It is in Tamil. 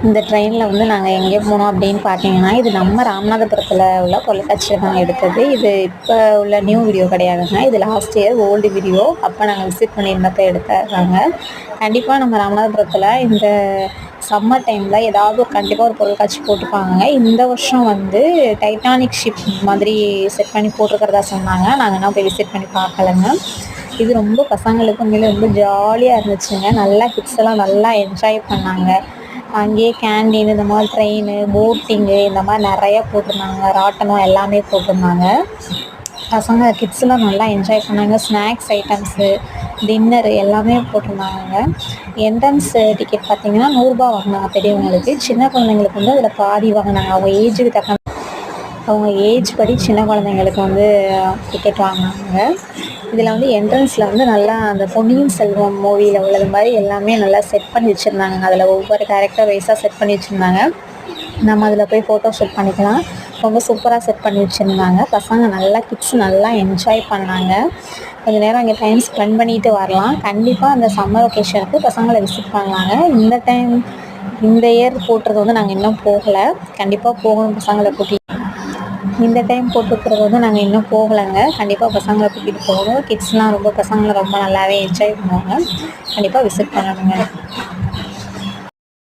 இந்த ட்ரெயினில் வந்து நாங்கள் எங்கே போனோம் அப்படின்னு பார்த்தீங்கன்னா, இது நம்ம ராமநாதபுரத்தில் உள்ள பொருட்காட்சியில் தான் எடுத்தது. இது இப்போ உள்ள நியூ வீடியோ கிடையாதுங்க. இது லாஸ்ட் இயர் ஓல்டு வீடியோ. அப்போ நாங்கள் விசிட் பண்ணியிருந்தப்போ எடுத்தாங்க. கண்டிப்பாக நம்ம ராமநாதபுரத்தில் இந்த சம்மர் டைமில் ஏதாவது கண்டிப்பாக ஒரு பொருட்காட்சி போட்டிருப்பாங்க. இந்த வருஷம் வந்து டைட்டானிக் ஷிப் மாதிரி செட் பண்ணி போட்டிருக்கிறதா சொன்னாங்க. நாங்கள் என்ன போய் விசிட் பண்ணி பார்க்கலங்க. இது ரொம்ப பசங்களுக்கு உண்மையிலே ரொம்ப ஜாலியாக இருந்துச்சுங்க. நல்லா கிட்ஸ் எல்லாம் நல்லா என்ஜாய் பண்ணாங்க. அங்கேயே கேண்டீன், இந்த மாதிரி ட்ரெயின், போட்டிங்கு இந்த மாதிரி நிறையா போட்டிருந்தாங்க. ராட்டனம் எல்லாமே போட்டிருந்தாங்க. பசங்க கிட்ஸ்லாம் நல்லா என்ஜாய் பண்ணாங்க. ஸ்நாக்ஸ் ஐட்டம்ஸு, டின்னரு எல்லாமே போட்டிருந்தாங்க. என்ட்ரன்ஸ் டிக்கெட் பார்த்திங்கன்னா 100 வாங்கினாங்க பெரியவங்களுக்கு. சின்ன குழந்தைங்களுக்கு வந்து அதில் பாதி வாங்கினாங்க. அவங்க ஏஜ் படி சின்ன குழந்தைங்களுக்கு வந்து டிக்கெட் வாங்கினாங்க. இதில் வந்து என்ட்ரன்ஸில் வந்து நல்லா அந்த பொன்னியின் செல்வம் மூவியில் உள்ளது மாதிரி எல்லாமே நல்லா செட் பண்ணி வச்சுருந்தாங்க. அதில் ஒவ்வொரு கேரக்டர் வைஸாக செட் பண்ணி வச்சுருந்தாங்க. நம்ம அதில் போய் ஃபோட்டோ ஷூட் பண்ணிக்கலாம். ரொம்ப சூப்பராக செட் பண்ணி வச்சுருந்தாங்க. பசங்க நல்லா கிட்ஸ் நல்லா என்ஜாய் பண்ணாங்க. கொஞ்சம் நேரம் அங்கே டைம் ஸ்பெண்ட் பண்ணிட்டு வரலாம். கண்டிப்பாக அந்த சம்மர் ஒகேஷனுக்கு பசங்களை விசிட் பண்ணலாங்க. இந்த இயர் போட்டுறது வந்து நாங்கள் இன்னும் போகலை. கண்டிப்பாக போகணும் பசங்களை கூட்டிகிட்டு. இந்த டைம் போட்டுக்கிறது வந்து நாங்கள் இன்னும் போகலைங்க. கண்டிப்பாக பசங்களை கூட்டிகிட்டு போகணும். கிட்ஸ்லாம் பசங்களை ரொம்ப நல்லாவே என்ஜாய் பண்ணுவாங்க. கண்டிப்பாக விசிட் பண்ணணுங்க.